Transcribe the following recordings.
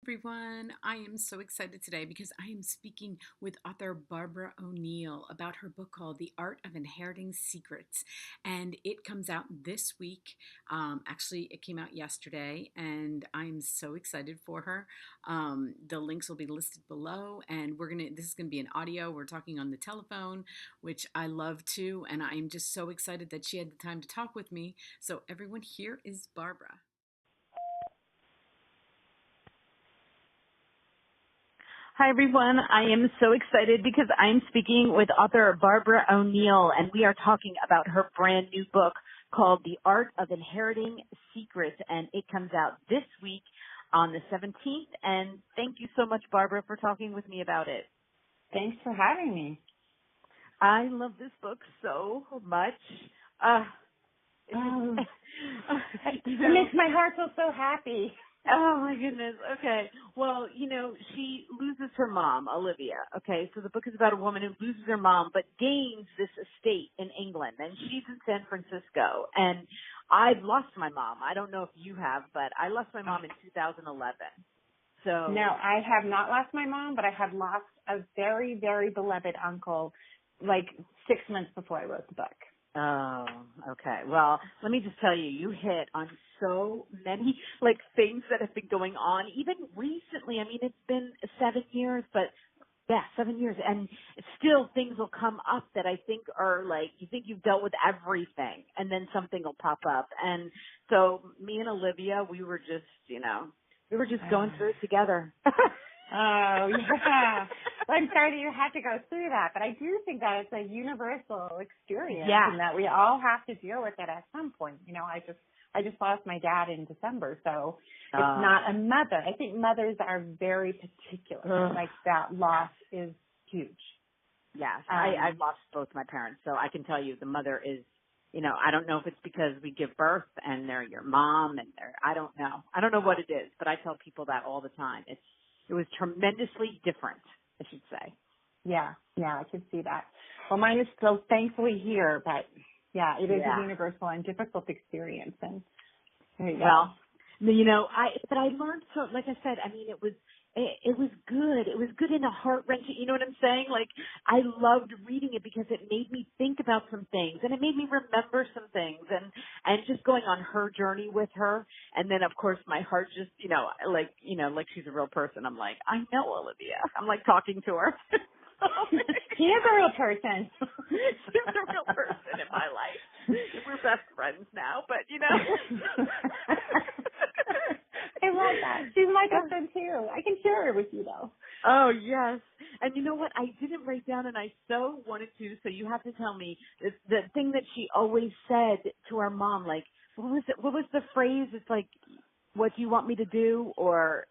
Everyone. I am so excited today because I am speaking with author Barbara O'Neill about her book called The Art of Inheriting Secrets. And it comes out this week. Actually, it came out yesterday, and I'm so excited for her. The links will be listed below, and this is gonna be an audio. We're talking on the telephone, which I love too, and I'm just so excited that she had the time to talk with me. So everyone, here is Barbara. Hi, everyone. I am so excited because I'm speaking with author Barbara O'Neill, and we are talking about her brand new book called The Art of Inheriting Secrets, and it comes out this week on the 17th. And thank you so much, Barbara, for talking with me about it. Thanks for having me. I love this book so much. Uh, Oh, it you makes my heart feel so happy. Oh my goodness. Okay. Well, she loses her mom, Olivia. Okay. So the book is about a woman who loses her mom, but gains this estate in England, and she's in San Francisco. And I've lost my mom. I don't know if you have, but I lost my mom in 2011. So. No, I have not lost my mom, but I have lost a very, very beloved uncle like 6 months before I wrote the book. Oh, okay. Well, let me just tell you, you hit on so many things that have been going on, even recently. I mean, it's been 7 years, but yeah, 7 years, and still things will come up that I think are you think you've dealt with everything, and then something will pop up. And so me and Olivia, we were just, going through it together. Oh, yeah. Well, I'm sorry that you had to go through that, but I do think that it's a universal experience and that we all have to deal with it at some point. I just lost my dad in December, so it's not a mother. I think mothers are very particular. That loss is huge. Yes, I've lost both my parents, so I can tell you the mother is, I don't know if it's because we give birth and they're your mom and I don't know. I don't know what it is, but I tell people that all the time. It was tremendously different, I should say. Yeah, I can see that. Well, mine is still thankfully here, but yeah, it is a universal and difficult experience. And there you go. Well, but I learned so, like I said, I mean, it was good. It was good in a heart-wrenching, you know what I'm saying? I loved reading it because it made me think about some things, and it made me remember some things, and just going on her journey with her. And then, of course, my heart just, like she's a real person. I'm like, I know Olivia. I'm like talking to her. She is a real person. She's a real person in my life. We're best friends now, but I love that. She's my best friend too. I can share her with you though. Oh yes. And you know what? I didn't write down, and I so wanted to. So you have to tell me the thing that she always said to our mom. Like, what was it? What was the phrase? It's like, "What do you want me to do?" Or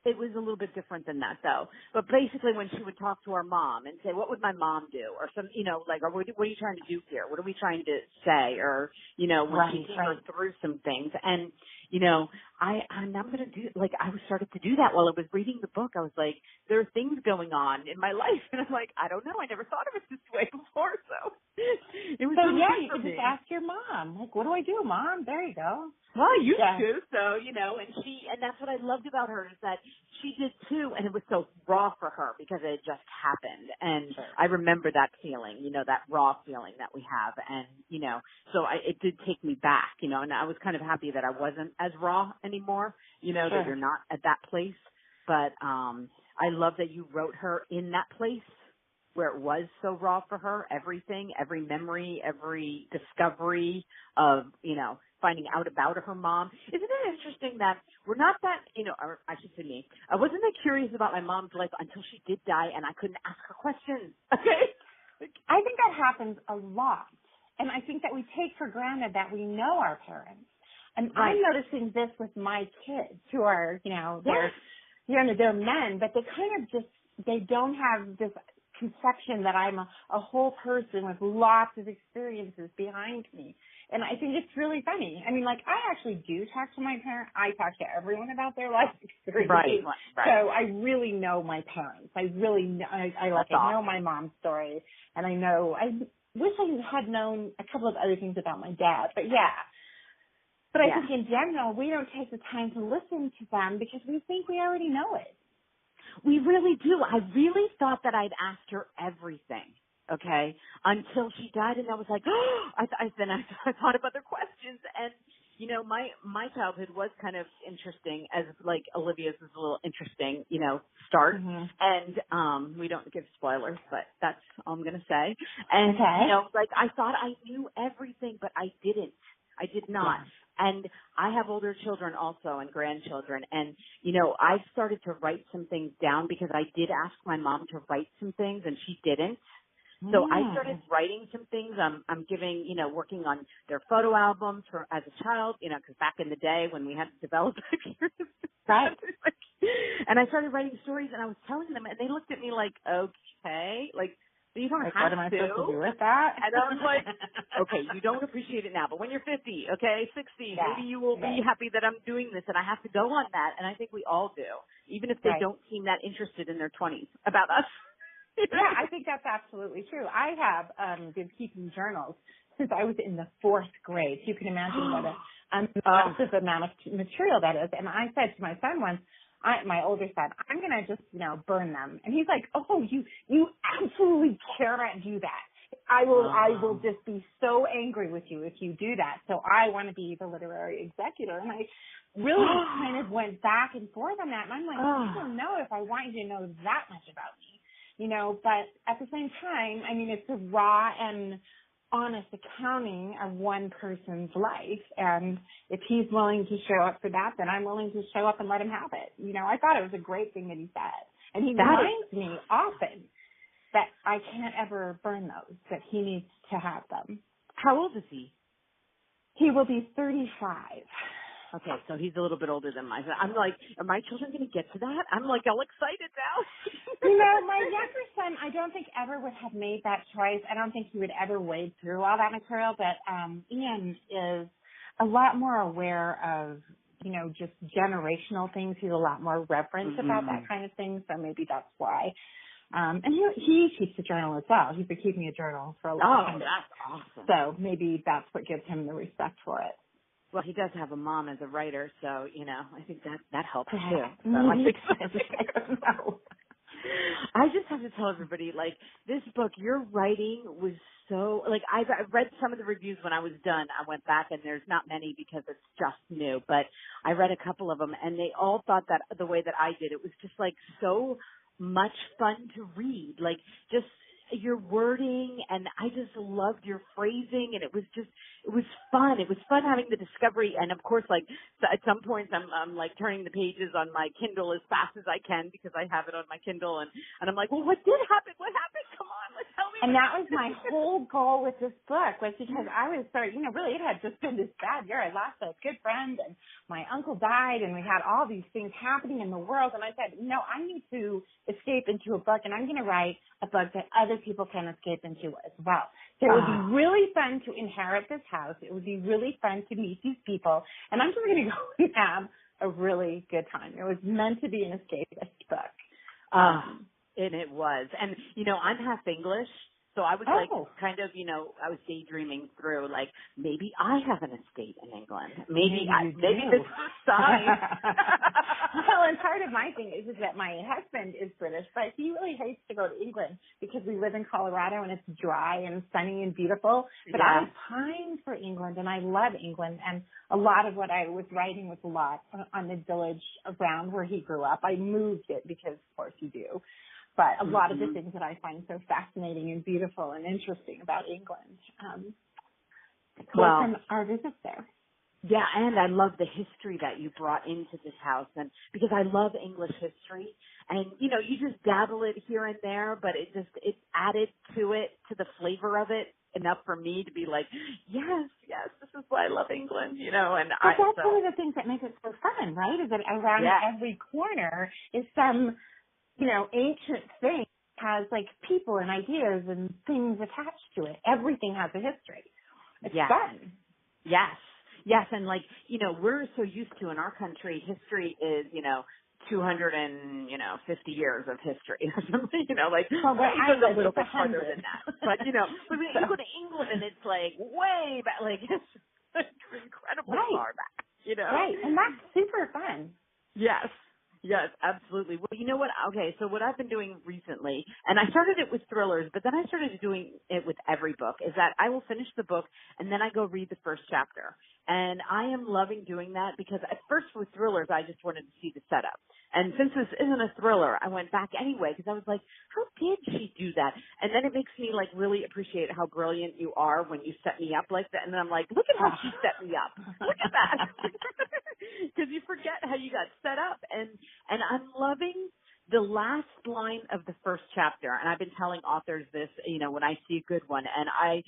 it was a little bit different than that, though. But basically, when she would talk to our mom and say, "What would my mom do?" Or some, or what are you trying to do here? What are we trying to say? Or when she came her through some things, and I'm going to do, I started to do that while I was reading the book. I was like, there are things going on in my life. And I'm like, I don't know. I never thought of it this way before. So it was you good for can me. just ask your mom. Like, what do I do, Mom? There you go. Well, I used to. So, and that's what I loved about her is that she did too. And it was so raw for her because it had just happened. And I remember that feeling, that raw feeling that we have. And, so it did take me back, and I was kind of happy that I wasn't as raw anymore, that you're not at that place. But I love that you wrote her in that place where it was so raw for her, everything, every memory, every discovery of, finding out about her mom. Isn't it interesting that we're not that, or I should say me, I wasn't that curious about my mom's life until she did die and I couldn't ask her questions, okay? I think that happens a lot. And I think that we take for granted that we know our parents. And I'm noticing this with my kids who are, they're men, but they kind of they don't have this conception that I'm a whole person with lots of experiences behind me. And I think it's really funny. I mean, I actually do talk to my parents. I talk to everyone about their life experiences. Right. So I really know my parents. I really know, I know my mom's story. And I wish I had known a couple of other things about my dad. But yeah. But I Yes. think in general, we don't take the time to listen to them because we think we already know it. We really do. I really thought that I'd asked her everything, okay, until she died, and I was like, oh, then I thought of other questions, and you know, my childhood was kind of interesting, as like Olivia's was a little interesting, you know, start, Mm-hmm. and we don't give spoilers, but that's all I'm gonna say, and Okay. you know, like I thought I knew everything, but I didn't. I did not. Yeah. And I have older children also and grandchildren. And, you know, I started to write some things down because I did ask my mom to write some things and she didn't. So I started writing some things. I'm giving, you know, working on their photo albums for as a child, you know, because back in the day when we had to develop Right. and I started writing stories and I was telling them and they looked at me like, okay, like, you don't Like, have what am I to. supposed to do with that? And I was like, okay, you don't appreciate it now, but when you're 50, okay, 60, Yeah, maybe you will be happy that I'm doing this and I have to go on that. And I think we all do, even if they Right. don't seem that interested in their 20s about us. Yeah, I think that's absolutely true. I have been keeping journals since I was in the 4th grade. You can imagine what a massive amount of material that is. And I said to my son once, my older son, I'm going to just, you know, burn them. And he's like, oh, you absolutely cannot do that. I will just be so angry with you if you do that. So I want to be the literary executor. And I really kind of went back and forth on that. And I'm like, I don't know if I want you to know that much about me, you know, but at the same time, I mean, it's a raw and honest accounting of one person's life. And if he's willing to show up for that, then I'm willing to show up and let him have it. You know, I thought it was a great thing that he said. And he reminds me often that I can't ever burn those, that he needs to have them. How old is he? He will be 35. Okay, so he's a little bit older than mine. I'm like, are my children going to get to that? I'm like all excited now. You know, my younger son, I don't think ever would have made that choice. I don't think he would ever wade through all that material, but Ian is a lot more aware of, you know, just generational things. He's a lot more reverent about that kind of thing, so maybe that's why. And he keeps a journal as well. He's been keeping a journal for a long time. Oh, that's awesome. So maybe that's what gives him the respect for it. Well, he does have a mom as a writer, so, you know, I think that helps too. So I just have to tell everybody, like, this book, your writing was so, like, I read some of the reviews when I was done. I went back and there's not many because it's just new, but I read a couple of them and they all thought that the way that I did, it was just like so much fun to read, like just your wording, and I just loved your phrasing, and it was fun. It was fun having the discovery, and of course, like at some points, I'm like turning the pages on my Kindle as fast as I can because I have it on my Kindle, and I'm like, well, what did happen? What happened? Come on, let's tell me. And that was my whole goal with this book, was because I was you know, really it had just been this bad year. I lost a good friend, and my uncle died, and we had all these things happening in the world, and I said, no, I need to escape into a book, and I'm going to write a book that other people can escape into as well. So it would be really fun to inherit this house. It would be really fun to meet these people, and I'm just going to go and have a really good time. It was meant to be an escapist book. And it was. And, you know, I'm half English, so I was like kind of, you know, I was daydreaming through, like, maybe I have an estate in England. Maybe this is a sign. Well, and part of my thing is that my husband is British, but he really hates to go to England because we live in Colorado and it's dry and sunny and beautiful. But I pine for England and I love England. And a lot of what I was writing was a lot on the village around where he grew up. I moved it because, of course, you do. But a lot of the things that I find so fascinating and beautiful and interesting about England from our visits there. Yeah, and I love the history that you brought into this house, and because I love English history, and you know, you just dabble it here and there, but it added to the flavor of it enough for me to be like, yes, this is why I love England, you know. And but that's one of the things that makes it so fun, right? Is that around every corner is some, you know, ancient thing has like people and ideas and things attached to it. Everything has a history. It's fun. Yes, and like, you know, we're so used to in our country, history is, you know, 250 years of history or something, you know, like, well, it goes a little bit farther than that. But, you know, when you go to England and it's like way back, like, incredibly Right. far back, you know? Right. And that's super fun. Yes. Yes, absolutely. Well, you know what? Okay, so what I've been doing recently, and I started it with thrillers, but then I started doing it with every book, is that I will finish the book and then I go read the first chapter. And I am loving doing that because at first with thrillers, I just wanted to see the setup. And since this isn't a thriller, I went back anyway because I was like, how did she do that? And then it makes me like really appreciate how brilliant you are when you set me up like that. And then I'm like, look at how she set me up. Look at that. Because you forget how you got set up. And I'm loving the last line of the first chapter. And I've been telling authors this, you know, when I see a good one. And I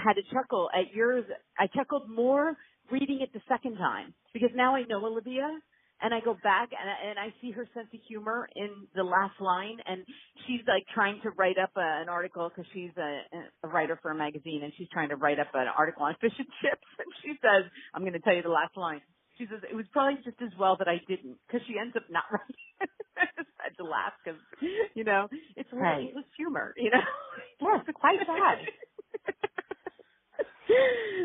had to chuckle at yours. I chuckled more reading it the second time because now I know Olivia. And I go back and I see her sense of humor in the last line, and she's like trying to write up an article because she's a writer for a magazine, and she's trying to write up an article on fish and chips. And she says, "I'm going to tell you the last line." She says, "It was probably just as well that I didn't," because she ends up not writing. I just had to laugh because, you know, it's Right. English humor, you know. Yes, quite sad.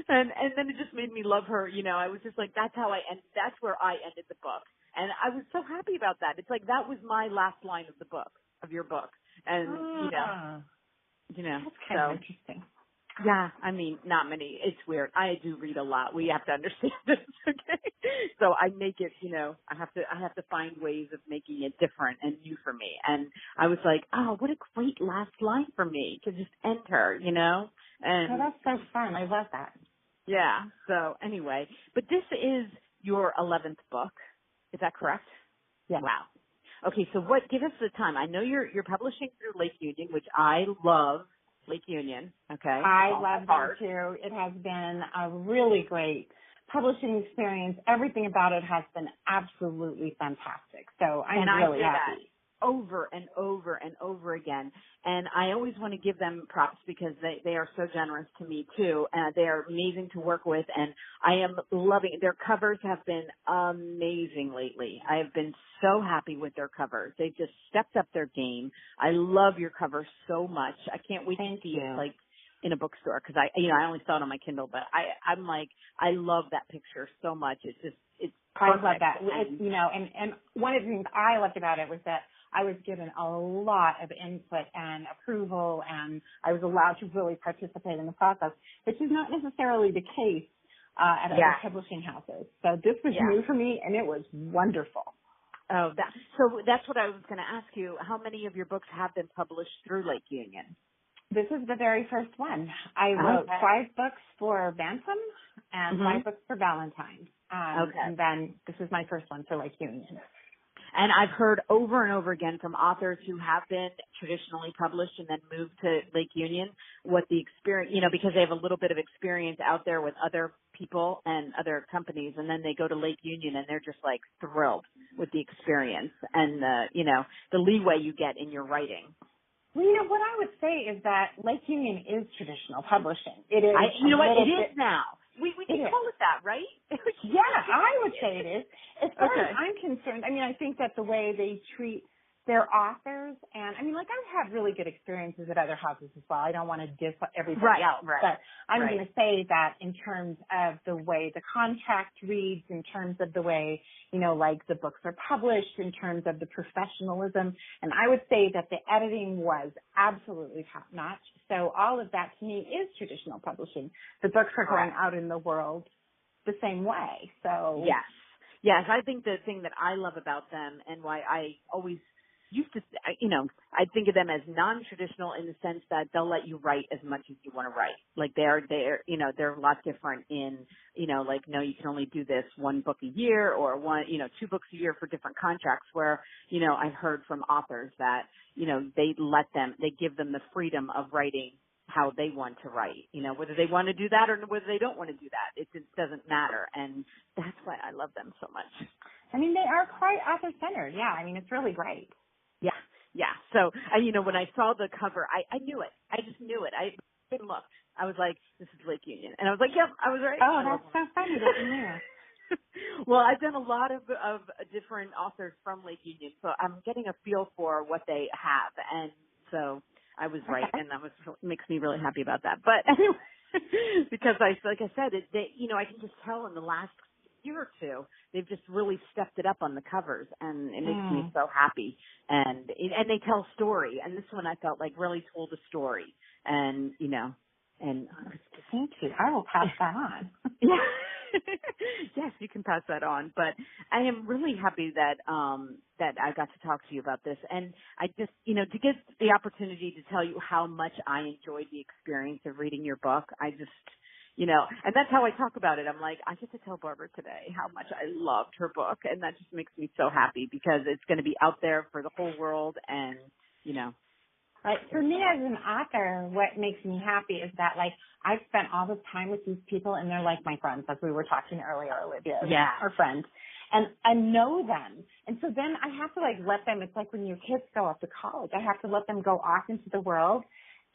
And then it just made me love her, you know. I was just like, that's where I ended the book. And I was so happy about that. It's like that was my last line of the book, of your book. And you know. That's kind of interesting. Yeah, I mean, not many. It's weird. I do read a lot. We have to understand this, okay? So I make it, you know, I have to find ways of making it different and new for me. And I was like, oh, what a great last line for me to just end her, you know? And Oh, that's so fun. I love that. yeah. So anyway, but this is your 11th book. Is that correct? Yeah. Wow. Okay, so give us the time. I know you're publishing through Lake Union, which I love. Lake Union, okay. I love them too. It has been a really great publishing experience. Everything about it has been absolutely fantastic. So I'm really happy. That over and over and over again. And I always want to give them props because they are so generous to me too. They are amazing to work with, and I am loving their covers have been amazing lately. I have been so happy with their covers. They've just stepped up their game. I love your covers so much. I can't wait to see it like in a bookstore because I only saw it on my Kindle, but I'm like, I love that picture so much. It's I love perfect. that. You know, and one of the things I loved about it was that I was given a lot of input and approval, and I was allowed to really participate in the process, which is not necessarily the case at other publishing houses. So this was new for me, and it was wonderful. Oh, so that's what I was going to ask you. How many of your books have been published through Lake Union? This is the very first one. I wrote 5 books for Bantam and 5 books for Valentine. And then this is my first one for Lake Union. And I've heard over and over again from authors who have been traditionally published and then moved to Lake Union what the experience, you know, because they have a little bit of experience out there with other people and other companies, and then they go to Lake Union and they're just like thrilled with the experience and you know, the leeway you get in your writing. Well, you know, what I would say is that Lake Union is traditional publishing. It is. You know what? It is now. We can call it that, right? Yeah, I would say it is. As far as I'm concerned, I mean, I think that the way they treat their authors, and I mean, like I've had really good experiences at other houses as well. I don't want to diss everybody else, but I'm going to say that in terms of the way the contract reads, in terms of the way, you know, like the books are published, in terms of the professionalism, and I would say that the editing was absolutely top notch. So all of that to me is traditional publishing. The books are going out in the world the same way. So yes, I think the thing that I love about them and why I always used to, you know, I think of them as non-traditional in the sense that they'll let you write as much as you want to write. Like they're, you know, they're a lot different in, you know, like, no, you can only do this 1 book a year or 2 books a year for different contracts where, you know, I've heard from authors that, you know, they give them the freedom of writing how they want to write, you know, whether they want to do that or whether they don't want to do that. It just doesn't matter. And that's why I love them so much. I mean, they are quite author-centered. Yeah, I mean, it's really great. Yeah. So, you know, when I saw the cover, I knew it. I just knew it. I didn't look. I was like, this is Lake Union. And I was like, yep, I was right. Oh, that's so funny that you knew. Well, I've done a lot of different authors from Lake Union, so I'm getting a feel for what they have. And so I was right, and that makes me really happy about that. But anyway, because like I said, I can just tell in the last year or two, they've just really stepped it up on the covers, and it makes me so happy. And they tell story, and this one I felt like really told a story, and and thank you. I will pass that on. yeah. Yes, you can pass that on. But I am really happy that that I got to talk to you about this, and I just to get the opportunity to tell you how much I enjoyed the experience of reading your book. I just and that's how I talk about it. I'm like, I get to tell Barbara today how much I loved her book, and that just makes me so happy because it's going to be out there for the whole world, and Like for me as an author, what makes me happy is that like I've spent all this time with these people and they're like my friends, like we were talking earlier, Olivia, our friends, and I know them. And so then I have to like let them, it's like when your kids go off to college, I have to let them go off into the world.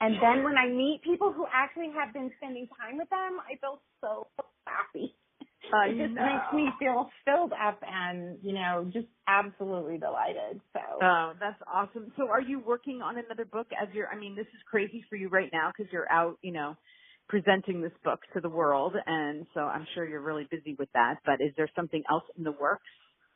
And then when I meet people who actually have been spending time with them, I feel so happy. It just makes me feel filled up and, just absolutely delighted. So. Oh, that's awesome. So are you working on another book this is crazy for you right now because you're out, presenting this book to the world. And so I'm sure you're really busy with that. But is there something else in the works?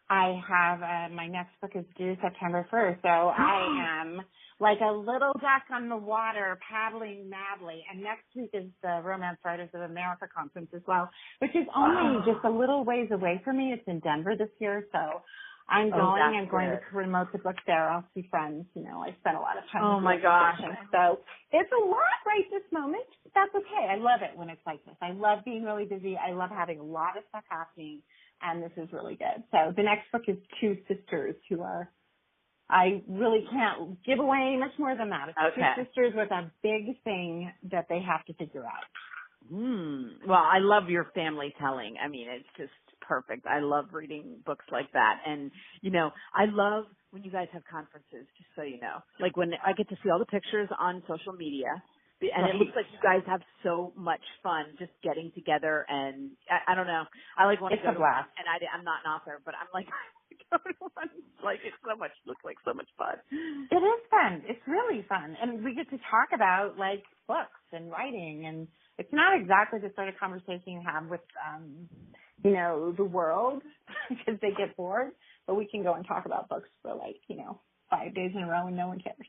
I have, my next book is due September 1st. So I am like a little duck on the water paddling madly. And next week is the Romance Writers of America conference as well, which is only just a little ways away from me. It's in Denver this year. So I'm going. I'm going to promote the book there. I'll see friends. I spent a lot of time. Oh my gosh. So it's a lot right this moment. But that's okay. I love it when it's like this. I love being really busy. I love having a lot of stuff happening. And this is really good. So the next book is two sisters who are, I really can't give away much more than that. It's two sisters with a big thing that they have to figure out. Well, I love your family telling. It's just perfect. I love reading books like that. And, I love when you guys have conferences, just so you know. Like when I get to see all the pictures on social media, and it looks like you guys have so much fun just getting together. And I don't know. I want to go to one, and I'm not an author, but I'm like, I go to one. Like looks like so much fun. It is fun. It's really fun. And we get to talk about like books and writing, and it's not exactly the sort of conversation you have with, the world because they get bored, but we can go and talk about books for 5 days in a row and no one cares.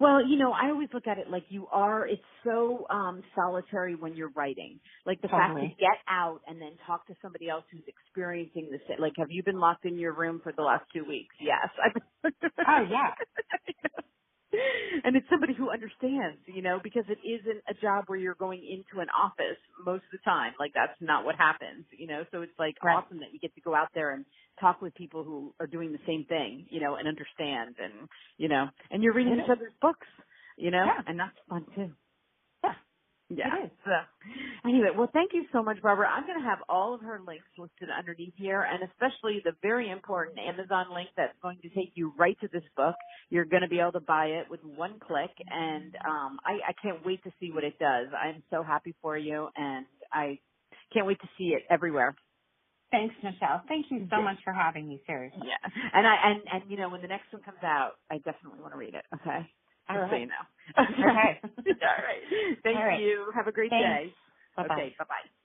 Well, I always look at it like it's so solitary when you're writing. Like the fact to get out and then talk to somebody else who's experiencing this. Like, have you been locked in your room for the last 2 weeks? Yes. Oh, yeah. And it's somebody who understands, because it isn't a job where you're going into an office most of the time. Like, that's not what happens, So it's awesome that you get to go out there and talk with people who are doing the same thing, and understand and, and you're reading each other's books, and that's fun too. Yeah. It is. So, anyway, well, thank you so much, Barbara. I'm going to have all of her links listed underneath here, and especially the very important Amazon link that's going to take you right to this book. You're going to be able to buy it with one click, and I can't wait to see what it does. I'm so happy for you, and I can't wait to see it everywhere. Thanks, Michelle. Thank you so much for having me, seriously. Yeah. And when the next one comes out, I definitely want to read it, okay? All right. So you know. Okay. All right. Thank you. Have a great day. Bye-bye. Okay, bye-bye.